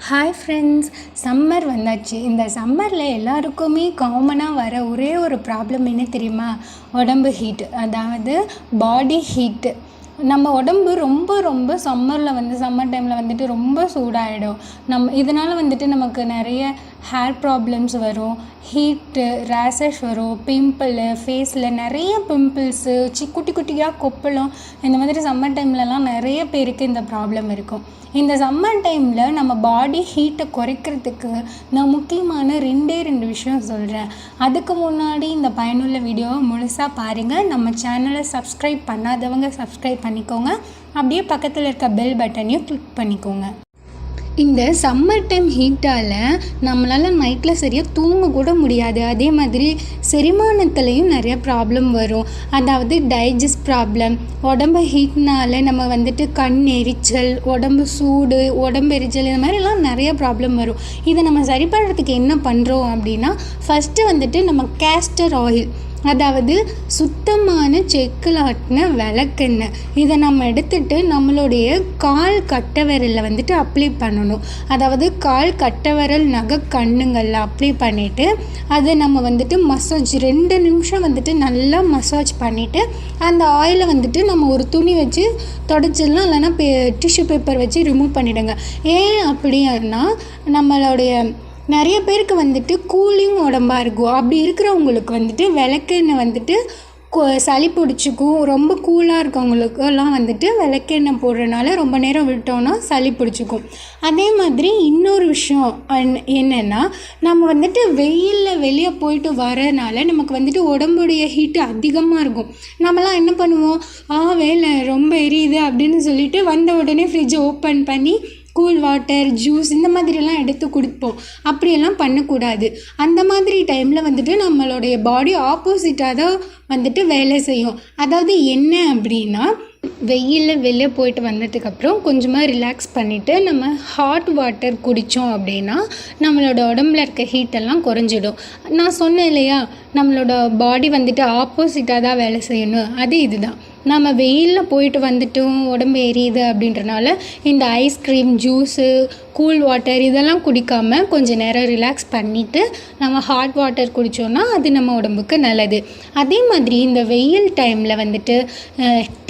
Hi friends, summer வந்தாச்சு. இந்த சம்மரில் எல்லாருக்குமே காமனாக வர ஒரே ஒரு ப்ராப்ளம் என்ன தெரியுமா? உடம்பு ஹீட்டு, அதாவது பாடி ஹீட்டு. நம்ம உடம்பு ரொம்ப ரொம்ப சம்மர் டைமில் வந்துட்டு ரொம்ப சூடாகிடும். இதனால் வந்துட்டு நமக்கு நிறைய ஹேர் ப்ராப்ளம்ஸ் வரும், ஹீட்டு, ரேஷஸ் வரும், பிம்பிள், ஃபேஸில் நிறைய பிம்பிள்ஸு, குட்டி குட்டியாக கொப்பளம். இந்த மாதிரி சம்மர் டைம்லலாம் நிறைய பேருக்கு இந்த ப்ராப்ளம் இருக்கும். இந்த சம்மர் டைமில் நம்ம பாடி ஹீட்டை குறைக்கிறதுக்கு நான் முக்கியமான ரெண்டு விஷயம் சொல்கிறேன். அதுக்கு முன்னாடி இந்த பயனுள்ள வீடியோவை முழுசாக பாருங்கள். நம்ம சேனலை சப்ஸ்கிரைப் பண்ணாதவங்க சப்ஸ்கிரைப் பண்ணிக்கோங்க. அப்படியே பக்கத்தில் இருக்க பெல் பட்டனையும் கிளிக் பண்ணிக்கோங்க. இந்த சம்மர் டைம் ஹீட்டால் நம்மளால் நைட்டில் சரியாக தூங்க கூட முடியாது. அதே மாதிரி செரிமானத்துலேயும் நிறைய ப்ராப்ளம் வரும். அதாவது டைஜஸ்ட் ப்ராப்ளம், உடம்பு ஹீட்னால் நம்ம வந்துட்டு கண் எரிச்சல், உடம்பு சூடு, உடம்பு எரிச்சல், இந்த மாதிரிலாம் நிறைய ப்ராப்ளம் வரும். இதை நம்ம சரி பண்ணுறதுக்கு என்ன பண்ணுறோம் அப்படின்னா, ஃபஸ்ட்டு வந்துட்டு நம்ம கேஸ்டர் ஆயில், அதாவது சுத்தமான செக்கில் ஆட்டின விளக்கெண்ணெய், இதை நம்ம எடுத்துகிட்டு நம்மளுடைய கால் கட்டை விரலில் வந்துட்டு அப்ளை பண்ணணும். அதாவது கால் கட்டை விரல் நகை கண்ணுங்களில் அப்ளை பண்ணிவிட்டு அதை நம்ம வந்துட்டு மசாஜ் 2 நிமிஷம் வந்துட்டு நல்லா மசாஜ் பண்ணிவிட்டு அந்த ஆயிலை வந்துட்டு நம்ம ஒரு துணி வச்சு தொடச்சிடலாம், இல்லைன்னா டிஷ்யூ பேப்பர் வச்சு ரிமூவ் பண்ணிவிடுங்க. ஏன் அப்படின்னா, நம்மளுடைய நிறைய பேருக்கு வந்துட்டு கூலிங் உடம்பாக இருக்கும். அப்படி இருக்கிறவங்களுக்கு வந்துட்டு விளக்கெண்ணெய் வந்துட்டு சளி பிடிச்சிக்கும். ரொம்ப கூலாக இருக்கவங்களுக்கெல்லாம் வந்துட்டு விளக்கெண்ணெய் போடுறதுனால ரொம்ப நேரம் விட்டோன்னா சளி பிடிச்சிக்கும். அதே மாதிரி இன்னொரு விஷயம் என்னென்னா, நம்ம வந்துட்டு வெயிலில் வெளியே போயிட்டு வரனால நமக்கு வந்துட்டு உடம்புடைய ஹீட்டு அதிகமாக இருக்கும். நம்மலாம் என்ன பண்ணுவோம், வேலை ரொம்ப எரியுது அப்படின்னு சொல்லிட்டு வந்த உடனே ஃப்ரிட்ஜை ஓப்பன் பண்ணி கூல் வாட்டர், ஜூஸ் இந்த மாதிரிலாம் எடுத்து குடிப்போம். அப்படியெல்லாம் பண்ணக்கூடாது. அந்த மாதிரி டைமில் வந்துட்டு நம்மளுடைய பாடி ஆப்போசிட்டாக தான் வந்துட்டு வேலை செய்யும். அதாவது என்ன அப்படின்னா, வெயிலில் வெளியே போயிட்டு வந்ததுக்கப்புறம் கொஞ்சமாக ரிலாக்ஸ் பண்ணிவிட்டு நம்ம ஹாட் வாட்டர் குடித்தோம் அப்படின்னா நம்மளோட உடம்புல இருக்க ஹீட்டெல்லாம் குறைஞ்சிடும். நான் சொன்னேன் இல்லையா, நம்மளோட பாடி வந்துட்டு ஆப்போசிட்டாக தான் வேலை செய்யணும். அது இதுதான். நம்ம வெயிலில் போயிட்டு வந்துட்டும் உடம்பு எரியுது அப்படின்றனால இந்த ஐஸ்கிரீம், ஜூஸு, கூல் வாட்டர் இதெல்லாம் குடிக்காமல் கொஞ்சம் நேரம் ரிலாக்ஸ் பண்ணிவிட்டு நம்ம ஹாட் வாட்டர் குடித்தோன்னா அது நம்ம உடம்புக்கு நல்லது. அதே மாதிரி இந்த வெயில் டைமில் வந்துட்டு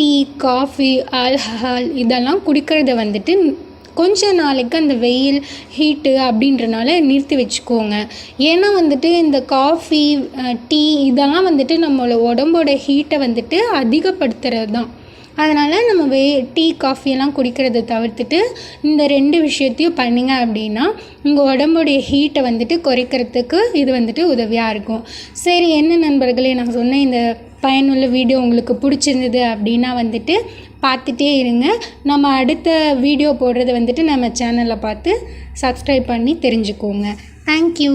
டீ, காஃபி, ஆல்கஹால் இதெல்லாம் குடிக்கிறத வந்துட்டு கொஞ்ச நாளைக்கு அந்த வெயில் ஹீட்டு அப்படின்றனால நிறுத்தி வச்சுக்கோங்க. ஏன்னா வந்துட்டு இந்த காஃபி, டீ இதெல்லாம் வந்துட்டு நம்மளோட உடம்போட ஹீட்டை வந்துட்டு அதிகப்படுத்துறது தான். அதனால் நம்ம டீ, காஃபியெல்லாம் குடிக்கிறத தவிர்த்துட்டு இந்த 2 விஷயத்தையும் பண்ணிங்க அப்படின்னா உங்கள் உடம்புடைய ஹீட்டை வந்துட்டு குறைக்கிறதுக்கு இது வந்துட்டு உதவியாக இருக்கும். சரி, என்ன நண்பர்களே, நான் சொன்ன இந்த பயனுள்ள வீடியோ உங்களுக்கு பிடிச்சிருந்தது அப்படின்னா வந்துட்டு பார்த்துட்டே இருங்க. நம்ம அடுத்த வீடியோ போடுறத வந்துட்டு நம்ம சேனலில் பார்த்து சப்ஸ்கிரைப் பண்ணி தெரிஞ்சுக்கோங்க. தேங்க்யூ.